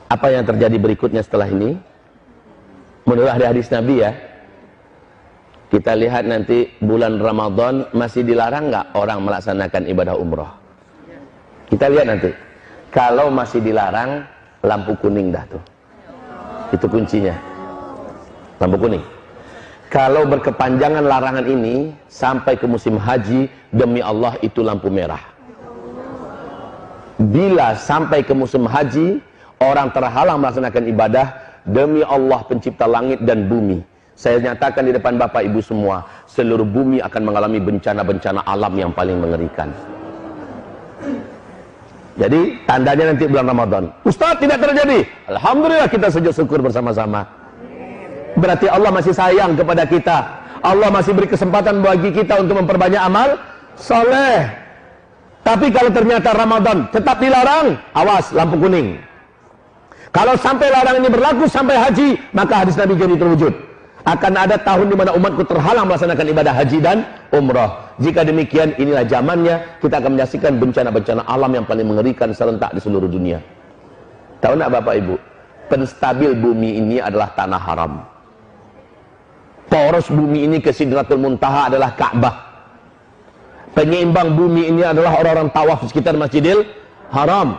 Apa yang terjadi berikutnya setelah ini? Menurut hadis Nabi ya, kita lihat nanti bulan Ramadan masih dilarang nggak orang melaksanakan ibadah umroh? Kita lihat nanti. Kalau masih dilarang, lampu kuning dah tuh. Itu kuncinya. Lampu kuning. Kalau berkepanjangan larangan ini sampai ke musim haji, demi Allah itu lampu merah. Bila sampai ke musim haji, orang terhalang melaksanakan ibadah, demi Allah pencipta langit dan bumi, saya nyatakan di depan Bapak Ibu semua, seluruh bumi akan mengalami bencana-bencana alam yang paling mengerikan. Jadi tandanya nanti bulan Ramadan. Ustaz, tidak terjadi. Alhamdulillah, kita sujud syukur bersama-sama. Berarti Allah masih sayang kepada kita. Allah masih beri kesempatan bagi kita untuk memperbanyak amal soleh. Tapi kalau ternyata Ramadan tetap dilarang, awas, lampu kuning. Kalau sampai larangan ini berlaku sampai haji, maka hadis Nabi jadi terwujud. Akan ada tahun di mana umatku terhalang melaksanakan ibadah haji dan umrah. Jika demikian, inilah zamannya kita akan menyaksikan bencana-bencana alam yang paling mengerikan serentak di seluruh dunia. Tahu nak Bapak Ibu? Penstabil bumi ini adalah tanah haram. Poros bumi ini ke Sidratul Muntaha adalah Ka'bah. Penyeimbang bumi ini adalah orang-orang tawaf di sekitar Masjidil Haram.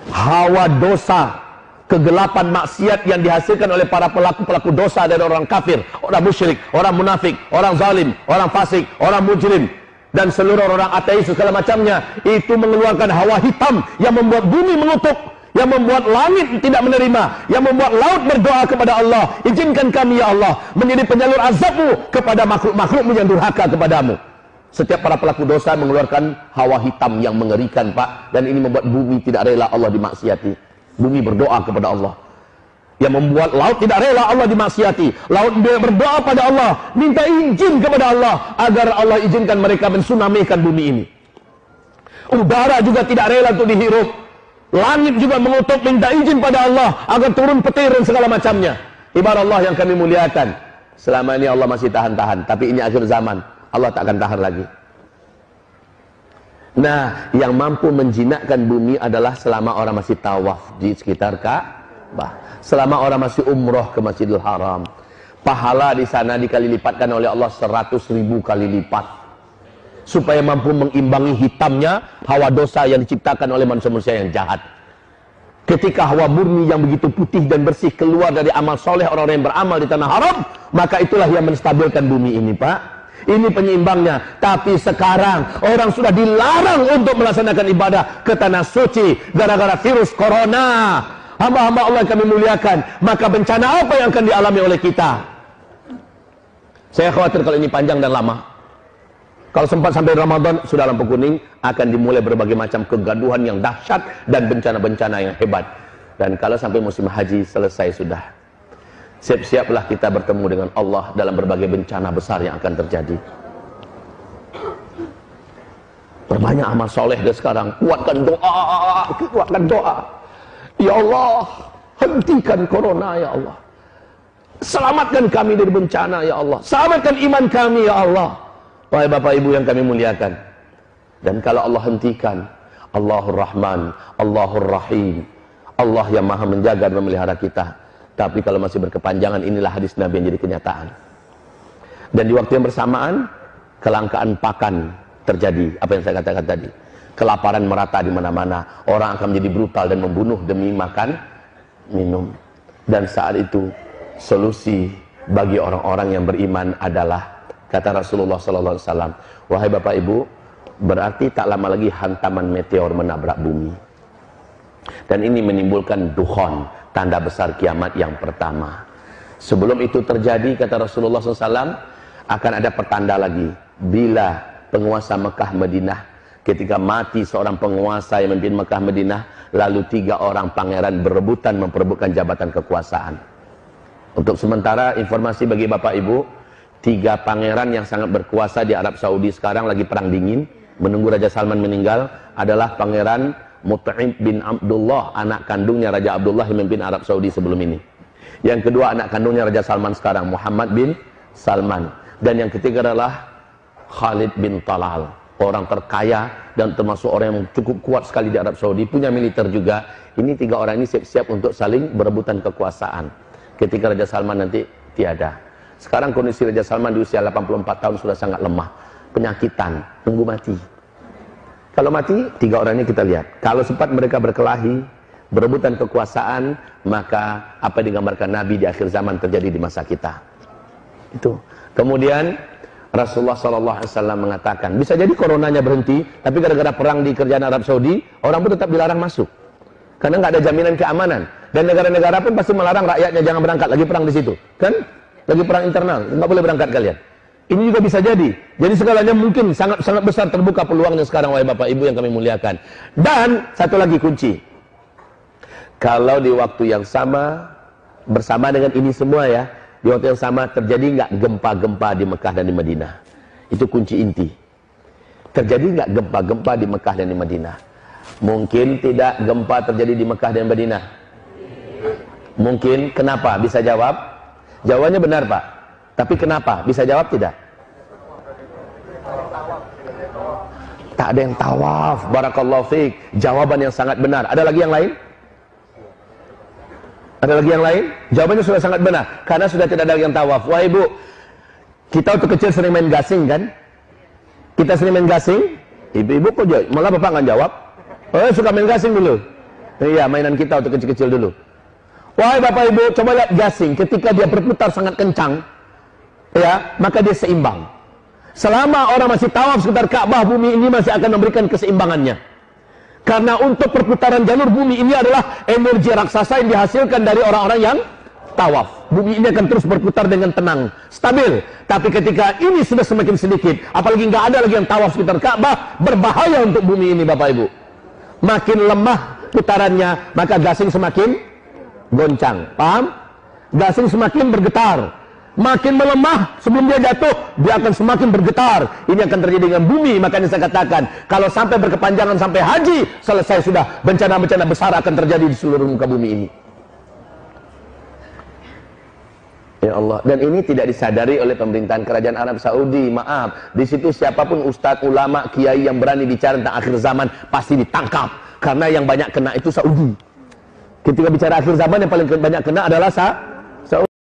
Hawa dosa, kegelapan maksiat yang dihasilkan oleh para pelaku-pelaku dosa dari orang kafir, orang musyrik, orang munafik, orang zalim, orang fasik, orang mujrim, dan seluruh orang ateis segala macamnya, itu mengeluarkan hawa hitam yang membuat bumi mengutuk, yang membuat langit tidak menerima, yang membuat laut berdoa kepada Allah, izinkan kami ya Allah menjadi penyalur azabmu kepada makhluk-makhlukmu yang durhaka kepadamu. Setiap para pelaku dosa mengeluarkan hawa hitam yang mengerikan, Pak, dan ini membuat bumi tidak rela Allah dimaksiati. Bumi berdoa kepada Allah, yang membuat laut tidak rela Allah dimaksiati. Laut berdoa pada Allah, minta izin kepada Allah agar Allah izinkan mereka mensunamikan bumi ini. Udara juga tidak rela untuk dihirup. Langit juga mengutuk, minta izin pada Allah agar turun petir dan segala macamnya. Ibarat Allah yang kami muliakan, selama ini Allah masih tahan-tahan, tapi ini akhir zaman, Allah tak akan tahan lagi. Nah, yang mampu menjinakkan bumi adalah selama orang masih tawaf di sekitar Ka'bah, selama orang masih umroh ke Masjidil Haram. Pahala di sana dikali lipatkan oleh Allah 100.000 kali lipat, supaya mampu mengimbangi hitamnya hawa dosa yang diciptakan oleh manusia-manusia yang jahat. Ketika hawa murni yang begitu putih dan bersih keluar dari amal soleh orang-orang yang beramal di tanah haram, maka itulah yang menstabilkan bumi ini, Pak. Ini penyeimbangnya. Tapi sekarang orang sudah dilarang untuk melaksanakan ibadah ke tanah suci gara-gara virus corona. Hamba-hamba Allah yang kami muliakan, maka bencana apa yang akan dialami oleh kita? Saya khawatir kalau ini panjang dan lama. Kalau sempat sampai Ramadan, sudah lampu kuning, akan dimulai berbagai macam kegaduhan yang dahsyat dan bencana-bencana yang hebat. Dan kalau sampai musim haji selesai sudah, siap-siaplah kita bertemu dengan Allah dalam berbagai bencana besar yang akan terjadi. Perbanyak amal soleh deh sekarang. Kuatkan doa. Ya Allah, hentikan corona ya Allah. Selamatkan kami dari bencana ya Allah. Selamatkan iman kami ya Allah. Wahai Bapak Ibu yang kami muliakan. Dan kalau Allah hentikan, Allahur Rahman, Allahur Rahim, Allah yang maha menjaga dan memelihara kita. Tapi kalau masih berkepanjangan, inilah hadis Nabi yang jadi kenyataan. Dan di waktu yang bersamaan, kelangkaan pakan terjadi. Apa yang saya katakan tadi, kelaparan merata di mana-mana. Orang akan menjadi brutal dan membunuh demi makan, minum. Dan saat itu solusi bagi orang-orang yang beriman adalah, kata Rasulullah SAW, wahai Bapak Ibu, berarti tak lama lagi hantaman meteor menabrak bumi. Dan ini menimbulkan dukhon, tanda besar kiamat yang pertama. Sebelum itu terjadi, kata Rasulullah SAW, akan ada pertanda lagi. Bila penguasa Mekah Madinah, ketika mati seorang penguasa yang memimpin Mekah Madinah, lalu 3 orang pangeran berebutan memperebutkan jabatan kekuasaan. Untuk sementara informasi bagi Bapak Ibu, 3 pangeran yang sangat berkuasa di Arab Saudi sekarang lagi perang dingin, menunggu Raja Salman meninggal, adalah Pangeran Mut'im bin Abdullah, anak kandungnya Raja Abdullah yang memimpin Arab Saudi sebelum ini. Yang kedua anak kandungnya Raja Salman sekarang, Muhammad bin Salman. Dan yang ketiga adalah Khalid bin Talal, orang terkaya dan termasuk orang yang cukup kuat sekali di Arab Saudi, punya militer juga. Ini 3 orang ini siap-siap untuk saling berebutan kekuasaan ketika Raja Salman nanti tiada. Sekarang kondisi Raja Salman di usia 84 tahun sudah sangat lemah, penyakitan, tunggu mati. Kalau mati, 3 orang ini kita lihat. Kalau sempat mereka berkelahi, berebutan kekuasaan, maka apa yang digambarkan Nabi di akhir zaman terjadi di masa kita. Itu. Kemudian Rasulullah SAW mengatakan, bisa jadi coronanya berhenti, tapi gara-gara perang di kerajaan Arab Saudi, orang pun tetap dilarang masuk. Karena nggak ada jaminan keamanan. Dan negara-negara pun pasti melarang rakyatnya jangan berangkat, lagi perang di situ. Kan? Lagi perang internal, nggak boleh berangkat kalian. Ini juga bisa jadi. Jadi segalanya mungkin sangat besar terbuka peluangnya sekarang, wahai Bapak Ibu yang kami muliakan. Dan satu lagi kunci. Kalau di waktu yang sama, bersama dengan ini semua ya, di waktu yang sama terjadi nggak gempa-gempa di Mekah dan di Madinah? Itu kunci inti. Terjadi nggak gempa-gempa di Mekah dan di Madinah? Mungkin tidak gempa terjadi di Mekah dan Madinah. Mungkin. Kenapa? Bisa jawab? Jawabannya benar, Pak. Tapi kenapa? Bisa jawab tidak? Tak ada yang tawaf. Barakallahu fiik. Jawaban yang sangat benar. Ada lagi yang lain? Ada lagi yang lain? Jawabannya sudah sangat benar. Karena sudah tidak ada yang tawaf. Wah Ibu, kita waktu kecil sering main gasing kan? Kita sering main gasing. Ibu-ibu kok jawab? Malah Bapak nggak jawab. Oh, suka main gasing dulu. Iya, mainan kita waktu kecil-kecil dulu. Wahai Bapak Ibu, coba lihat gasing. Ketika dia berputar sangat kencang, ya, maka dia seimbang. Selama orang masih tawaf sekitar Ka'bah, bumi ini masih akan memberikan keseimbangannya. Karena untuk perputaran jalur bumi ini adalah energi raksasa yang dihasilkan dari orang-orang yang tawaf. Bumi ini akan terus berputar dengan tenang, stabil. Tapi ketika ini sudah semakin sedikit, apalagi nggak ada lagi yang tawaf sekitar Ka'bah, berbahaya untuk bumi ini, Bapak Ibu. Makin lemah putarannya, maka gasing semakin goncang. Paham? Gasing semakin bergetar. Makin melemah sebelum dia jatuh, dia akan semakin bergetar. Ini akan terjadi dengan bumi. Makanya saya katakan, kalau sampai berkepanjangan sampai haji, selesai sudah, bencana-bencana besar akan terjadi di seluruh muka bumi ini. Ya Allah. Dan ini tidak disadari oleh pemerintahan kerajaan Arab Saudi. Maaf, di situ siapapun ustadz, ulama, kiai yang berani bicara tentang akhir zaman pasti ditangkap. Karena yang banyak kena itu Saudi. Ketika bicara akhir zaman, yang paling banyak kena adalah